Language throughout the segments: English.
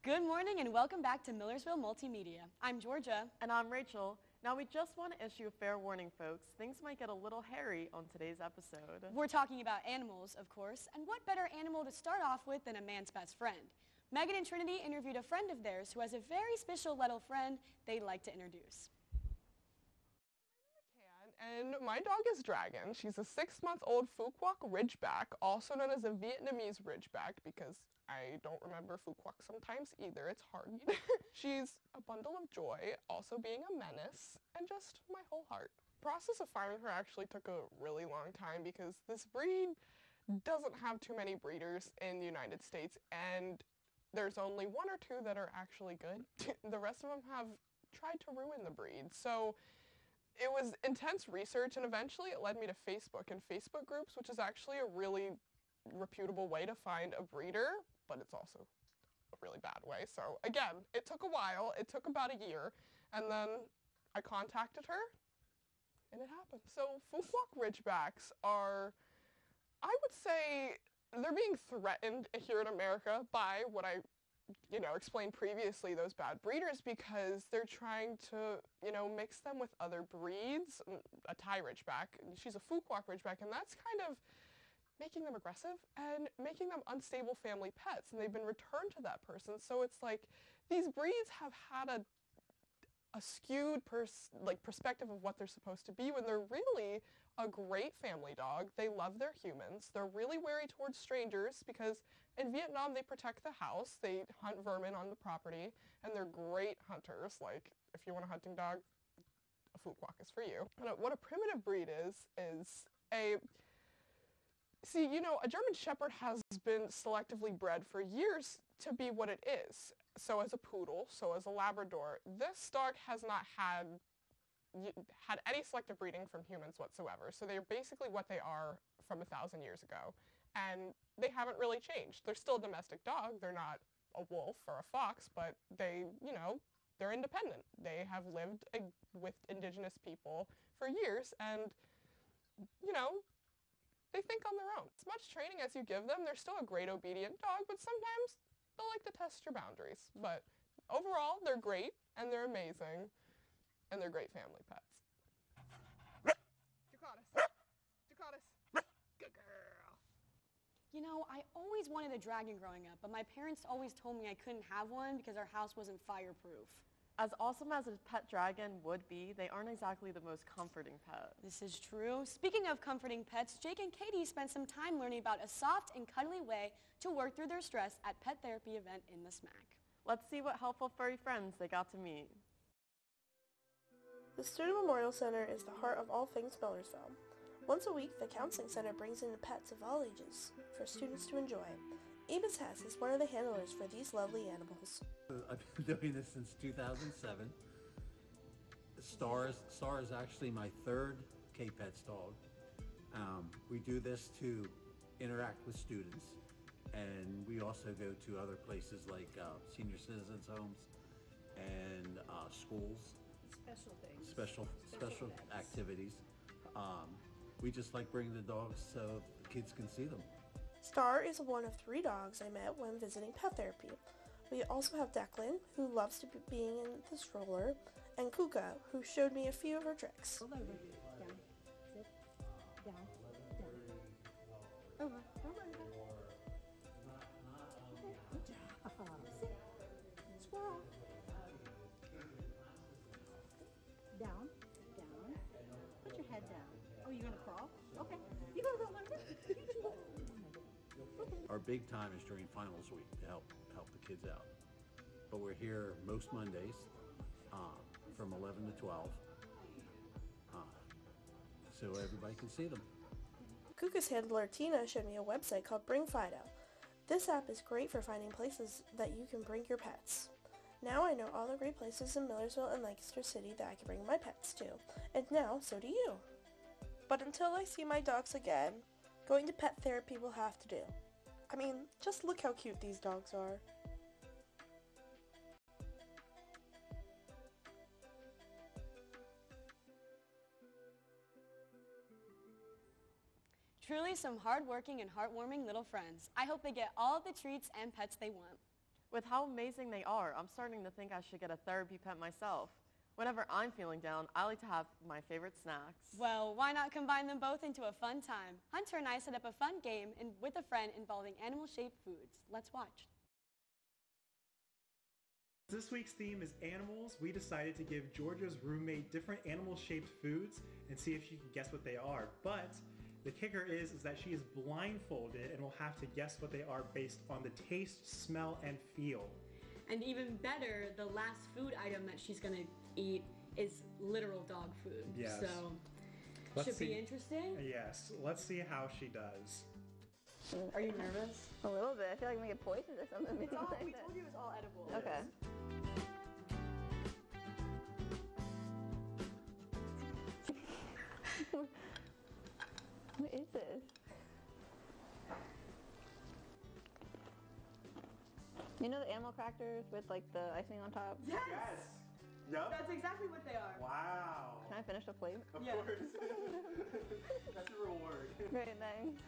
Good morning and welcome back to Millersville Multimedia. I'm Georgia. And I'm Rachael. Now we just want to issue a fair warning, folks. Things might get a little hairy on today's episode. We're talking about animals, of course, and what better animal to start off with than a man's best friend? Megan and Trinity interviewed a friend of theirs who has a very special little friend they'd like to introduce. And my dog is Dragon. She's a 6-month-old Fuquoc Ridgeback, also known as a Vietnamese Ridgeback because I don't remember Fuquoc sometimes either. It's hard. She's a bundle of joy, also being a menace, and just my whole heart. The process of finding her actually took a really long time because this breed doesn't have too many breeders in the United States, and there's only 1 or 2 that are actually good. The rest of them have tried to ruin the breed. So it was intense research, and eventually it led me to Facebook and Facebook groups, which is actually a really reputable way to find a breeder, but it's also a really bad way. So again, it took a while. It took about a year, and then I contacted her, and it happened. So Fuquoc Ridgebacks are, I would say, they're being threatened here in America by what I explained previously, those bad breeders, because they're trying to, mix them with other breeds. A Thai Ridgeback, she's a Fuquoc Ridgeback, and that's kind of making them aggressive and making them unstable family pets, and they've been returned to that person. So it's like these breeds have had a skewed perspective of what they're supposed to be when they're really a great family dog. They love their humans. They're really wary towards strangers because in Vietnam they protect the house. They hunt vermin on the property, and they're great hunters. Like, if you want a hunting dog, a Fuquoc is for you. And what a primitive breed is a German Shepherd has been selectively bred for years to be what it is. So as a poodle, so as a Labrador, this dog has not had any selective breeding from humans whatsoever. So they're basically what they are from 1,000 years ago. And they haven't really changed. They're still a domestic dog. They're not a wolf or a fox, but they're independent. They have lived with indigenous people for years, and, they think on their own. As much training as you give them, they're still a great obedient dog, but sometimes they'll like to test your boundaries. But overall, they're great, and they're amazing, and they're great family pets. You caught us. Good girl. I always wanted a dragon growing up, but my parents always told me I couldn't have one because our house wasn't fireproof. As awesome as a pet dragon would be, they aren't exactly the most comforting pet. This is true. Speaking of comforting pets, Jake and Katie spent some time learning about a soft and cuddly way to work through their stress at pet therapy event in the SMAC. Let's see what helpful furry friends they got to meet. The Student Memorial Center is the heart of all things Millersville. Once a week, the Counseling Center brings in pets of all ages for students to enjoy. Ebis Hess is one of the handlers for these lovely animals. I've been doing this since 2007. Star is actually my 3rd K-Pets dog. We do this to interact with students, and we also go to other places like senior citizens homes and schools. Special things. Special activities. We just like bringing the dogs so the kids can see them. Star is one of 3 dogs I met when visiting pet therapy. We also have Declan, who loves to be being in the stroller, and Kuka, who showed me a few of her tricks. Roll over. Down. Sit. Down. Down. Over. Roll over. Okay. Good job. Sit. Squirrel. Down. Down. Put your head down. Oh, you're going to crawl? Okay. You going to roll over? Our big time is during finals week to help the kids out. But we're here most Mondays from 11 to 12, so everybody can see them. Kuka's handler Tina showed me a website called Bring Fido. This app is great for finding places that you can bring your pets. Now I know all the great places in Millersville and Lancaster City that I can bring my pets to, and now so do you. But until I see my dogs again, going to pet therapy will have to do. I mean, just look how cute these dogs are. Truly some hardworking and heartwarming little friends. I hope they get all the treats and pets they want. With how amazing they are, I'm starting to think I should get a therapy pet myself. Whenever I'm feeling down, I like to have my favorite snacks. Well, why not combine them both into a fun time? Hunter and I set up a fun game with a friend involving animal-shaped foods. Let's watch. This week's theme is animals. We decided to give Georgia's roommate different animal-shaped foods and see if she can guess what they are. But the kicker is that she is blindfolded and will have to guess what they are based on the taste, smell, and feel. And even better, the last food item that she's going to eat is literal dog food. Yes. So, should be interesting. Yes. Let's see how she does. Are you nervous? A little bit. I feel like I'm gonna get poisoned or something. We told you it was all edible. Okay. What is this? You know the animal crackers with like the icing on top? Yes! Yep. That's exactly what they are. Wow. Can I finish the plate? Of Yeah. course. That's a reward. Great, thanks.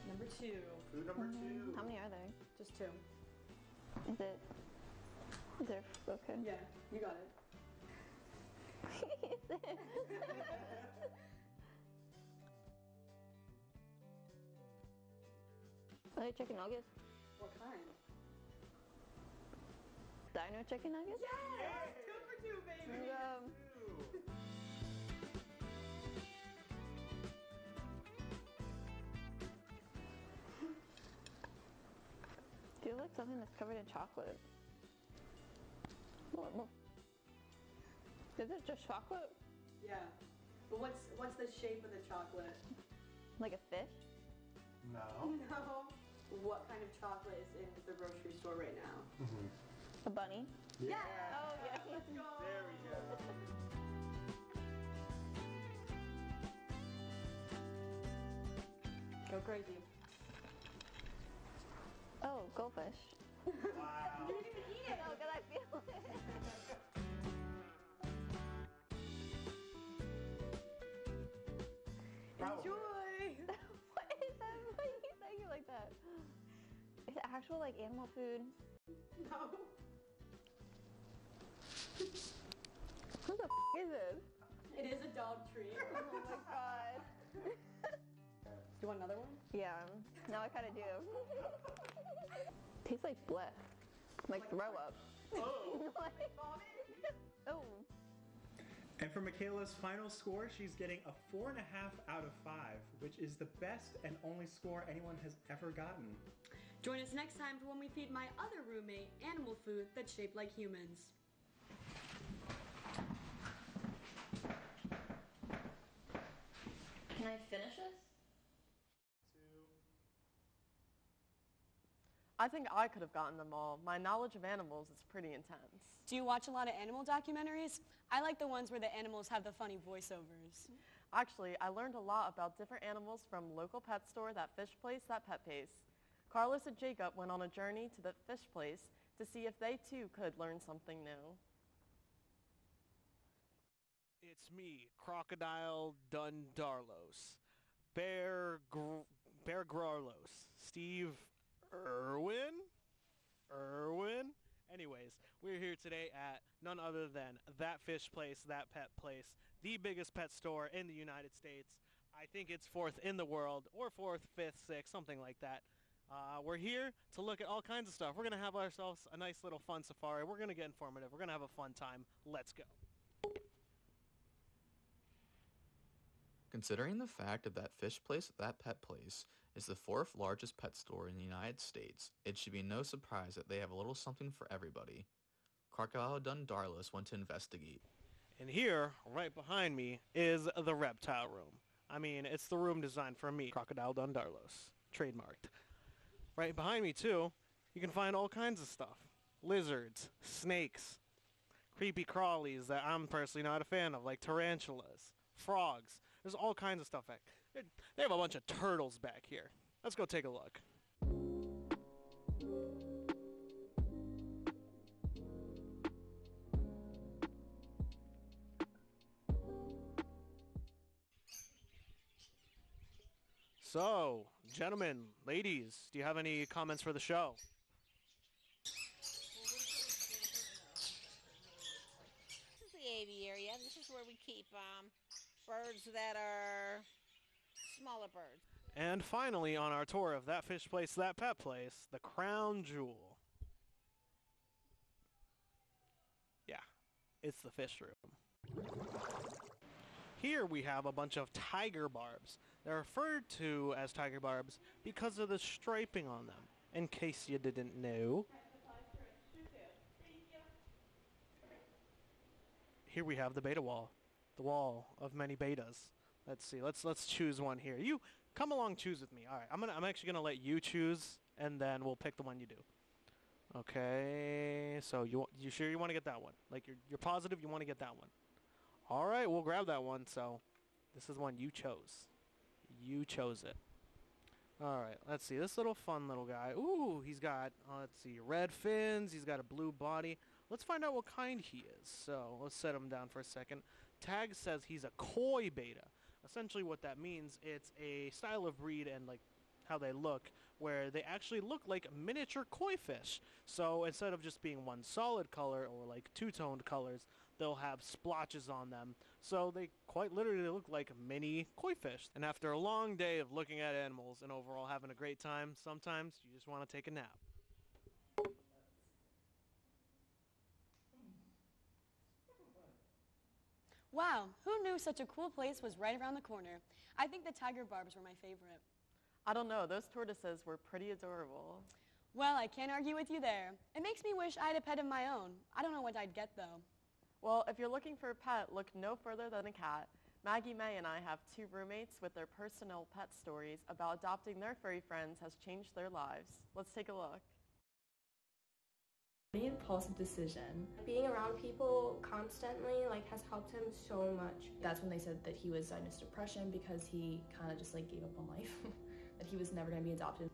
Number 2. Food number 2. How many are there? Just 2. Is there, okay. Yeah, you got it. Is it? Are they chicken nuggets? What kind? Dino chicken nuggets? Yes! 2 for 2, baby! Feels like something that's covered in chocolate. Is it just chocolate? Yeah. But what's the shape of the chocolate? Like a fish? No. No. What kind of chocolate is in the grocery store right now? A bunny? Yeah. Oh, yeah. Let's go! There we go. Go crazy. Oh, goldfish. Wow. You didn't even eat it! Oh, good, I feel it. Probably. Enjoy! What is that? Why are you saying it like that? Is it actual, like, animal food? No. What the is this? It is a dog treat. Oh my god. You want another one? Yeah, now I kind of do. Tastes like bleh. Like throw up. Oh. Like, oh. And for Michaela's final score, she's getting a 4.5 out of 5, which is the best and only score anyone has ever gotten. Join us next time for when we feed my other roommate animal food that's shaped like humans. Can I finish this? I think I could have gotten them all. My knowledge of animals is pretty intense. Do you watch a lot of animal documentaries? I like the ones where the animals have the funny voiceovers. Actually, I learned a lot about different animals from local pet store, that fish place, that pet place. Carlos and Jacob went on a journey to the fish place to see if they too could learn something new. It's me, Crocodile Dundarlos, Bear Grarlos, Steve Irwin? Anyways, we're here today at none other than That Fish Place, That Pet Place, the biggest pet store in the United States. I think it's 4th in the world, or 4th, 5th, 6th, something like that. We're here to look at all kinds of stuff. We're going to have ourselves a nice little fun safari. We're going to get informative. We're going to have a fun time. Let's go. Considering the fact that Fish Place, That Pet Place is the 4th largest pet store in the United States, it should be no surprise that they have a little something for everybody. Crocodile Dundarlos went to investigate. And here, right behind me, is the reptile room. I mean, it's the room designed for me, Crocodile Dundarlos, trademarked. Right behind me, too, you can find all kinds of stuff. Lizards, snakes, creepy crawlies that I'm personally not a fan of, like tarantulas, frogs. There's all kinds of stuff back. They have a bunch of turtles back here. Let's go take a look. So, gentlemen, ladies, do you have any comments for the show? This is the aviary. This is where we keep birds that are smaller birds. And finally, on our tour of That Fish Place, That Pet Place, the crown jewel. Yeah, it's the fish room. Here we have a bunch of tiger barbs. They're referred to as tiger barbs because of the striping on them, in case you didn't know. Here we have the beta wall, the wall of many betas. Let's see, let's choose one here. You come along, choose with me. All right, I'm actually gonna let you choose, and then we'll pick the one you do. Okay, so you sure you want to get that one? Like you're positive you want to get that one? All right, we'll grab that one. So this is one you chose. You chose it. All right, let's see. This fun little guy. Ooh, he's got, let's see, red fins. He's got a blue body. Let's find out what kind he is. So let's set him down for a second. Tag says he's a koi beta. Essentially what that means, it's a style of breed and like how they look, where they actually look like miniature koi fish. So instead of just being one solid color or like two-toned colors, they'll have splotches on them. So they quite literally look like mini koi fish. And after a long day of looking at animals and overall having a great time, sometimes you just want to take a nap. Wow, who knew such a cool place was right around the corner? I think the tiger barbs were my favorite. I don't know, those tortoises were pretty adorable. Well, I can't argue with you there. It makes me wish I had a pet of my own. I don't know what I'd get though. Well, if you're looking for a pet, look no further than a cat. Maggie, May, and I have two roommates with their personal pet stories about adopting their furry friends has changed their lives. Let's take a look. The impulsive decision. Being around people constantly has helped him so much. That's when they said that he was diagnosed with depression because he kind of just gave up on life, that he was never going to be adopted.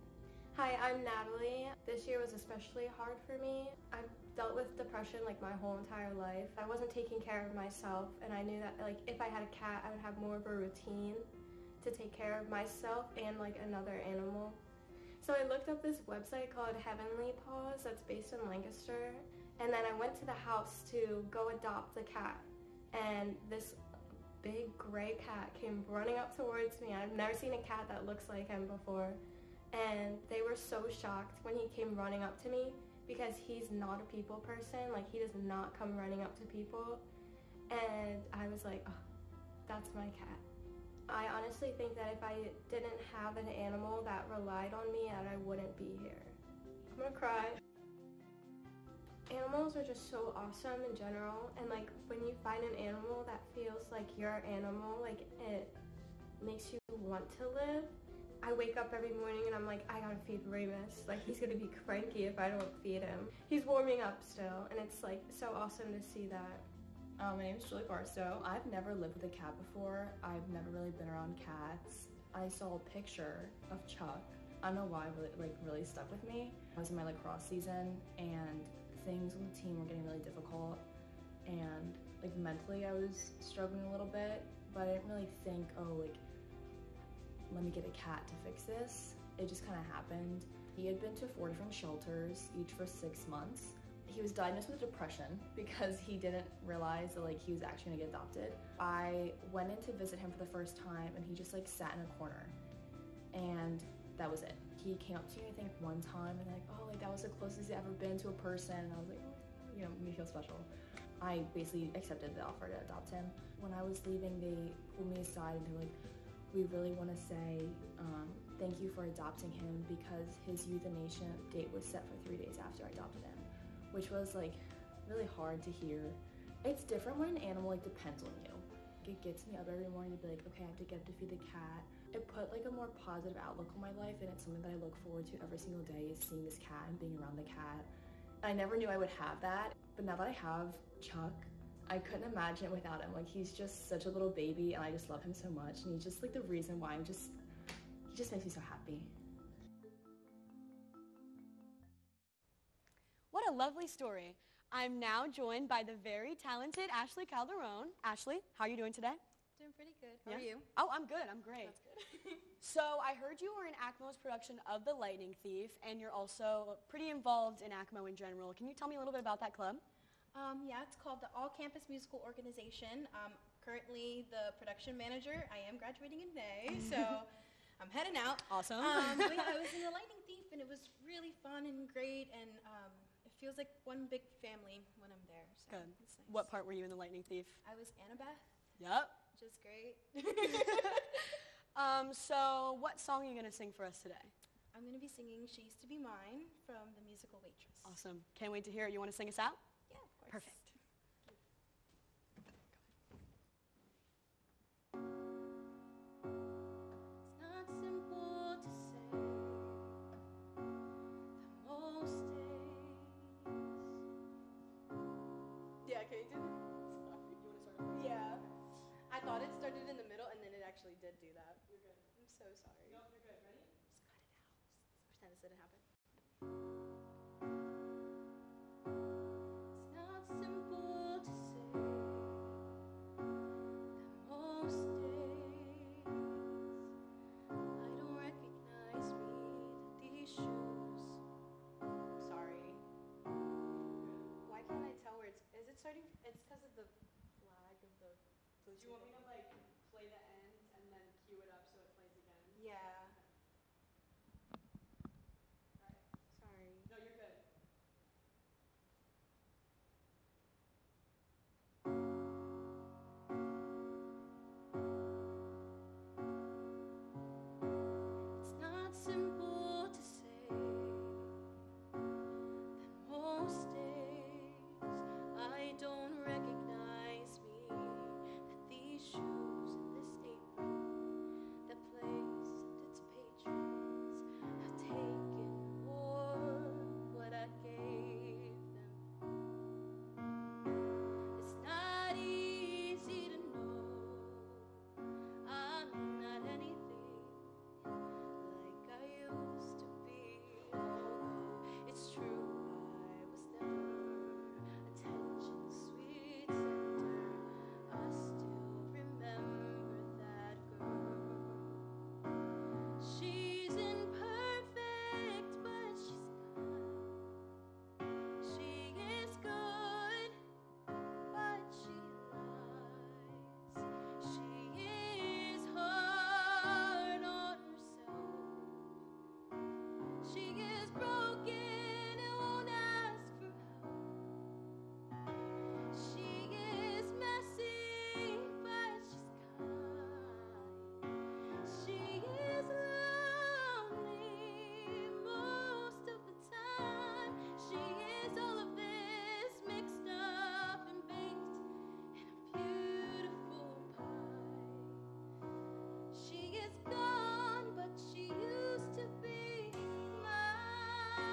Hi, I'm Natalie. This year was especially hard for me. I've dealt with depression my whole entire life. I wasn't taking care of myself, and I knew that if I had a cat, I would have more of a routine to take care of myself and another animal. So I looked up this website called Heavenly Paws that's based in Lancaster, and then I went to the house to go adopt the cat, and this big gray cat came running up towards me. I've never seen a cat that looks like him before. And they were so shocked when he came running up to me because he's not a people person. He does not come running up to people. And I was like, oh, that's my cat. I honestly think that if I didn't have an animal that relied on me, that I wouldn't be here. I'm gonna cry. Animals are just so awesome in general. And when you find an animal that feels like your animal, it makes you want to live. I wake up every morning and I'm I gotta feed Remus. He's gonna be cranky if I don't feed him. He's warming up still, and it's so awesome to see that. My name is Julie Barstow. I've never lived with a cat before. I've never really been around cats. I saw a picture of Chuck. I don't know why it really stuck with me. I was in my lacrosse season and things on the team were getting really difficult, and mentally I was struggling a little bit, but I didn't really think, oh, let me get a cat to fix this. It just kind of happened. He had been to 4 different shelters, each for 6 months. He was diagnosed with depression because he didn't realize that he was actually gonna get adopted. I went in to visit him for the first time and he just sat in a corner, and that was it. He came up to me I think one time and oh, that was the closest he's ever been to a person, and I was oh, made me feel special. I basically accepted the offer to adopt him. When I was leaving, they pulled me aside and they were we really want to say thank you for adopting him because his euthanasia date was set for 3 days after I adopted him, which was really hard to hear. It's different when an animal depends on you. It gets me up every morning to be okay, I have to get up to feed the cat. It put a more positive outlook on my life, and it's something that I look forward to every single day, is seeing this cat and being around the cat. I never knew I would have that, but now that I have Chuck, I couldn't imagine it without him. He's just such a little baby, and I just love him so much, and he's just the reason why he just makes me so happy. What a lovely story. I'm now joined by the very talented Ashley Calderon. Ashley, how are you doing today? Doing pretty good. How are you? Oh, I'm good. I'm great. That's good. So I heard you were in ACMO's production of The Lightning Thief, and you're also pretty involved in ACMO in general. Can you tell me a little bit about that club? Yeah, it's called the All Campus Musical Organization. Currently the production manager. I am graduating in May, so I'm heading out. Awesome. But yeah, I was in The Lightning Thief, and it was really fun and great, and it feels like one big family when I'm there. So Good. it's nice. What part were you in The Lightning Thief? I was Annabeth. Yep. Which is great. So what song are you going to sing for us today? I'm going to be singing She Used to Be Mine from the musical Waitress. Awesome. Can't wait to hear it. You want to sing us out? Yeah, of course. Perfect. It's not simple to say that most days. Yeah, can you do that? Sorry. You want to start over? Yeah. I thought it started in the middle and then it actually did do that. You're good. I'm so sorry. No, you're good. Ready? Just cut it out. Just pretend this didn't happen. It's not simple to say that most days I don't recognize me, that these shoes. Sorry. Why can't I tell where it's? Is it starting? It's because of the lag of the. Do you want me to like play the end and then cue it up so it plays again? Yeah. Sorry. No, you're good. It's not simple to say that most days I don't recognize me, that these shoes and this apron, the place and its patrons have taken more what I gave them. It's not easy to know I'm not anything like I used to be. Although it's true I was never attention sweet center, I still remember that girl. She's imperfect, but she's kind. She is good, but she lies. She is hard on herself. She is broken and won't ask for help. She is messy, but she's kind. She is lonely most of the time. She is all of this mixed up and baked in a beautiful pie. She is gone, but she used to be mine.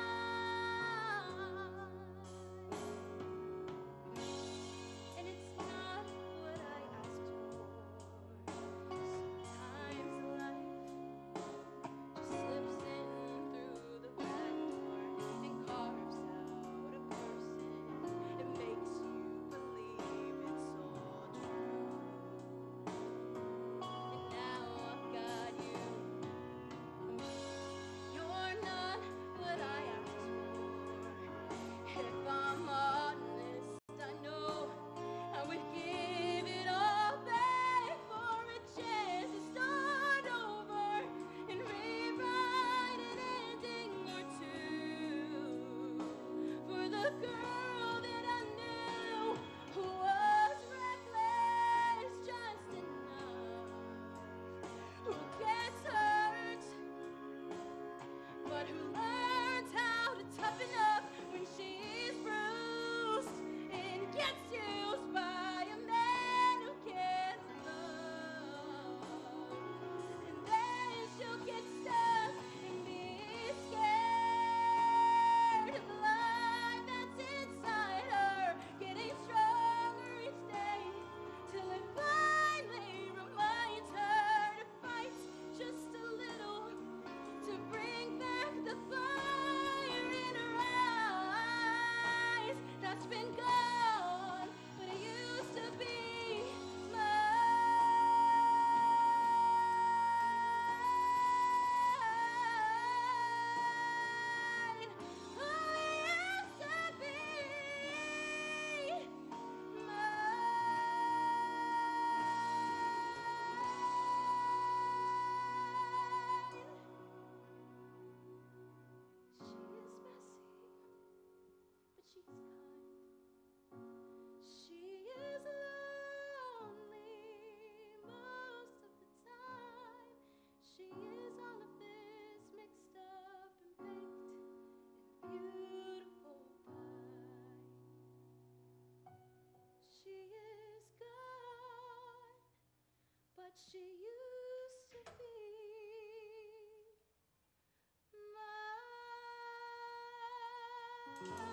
Cat.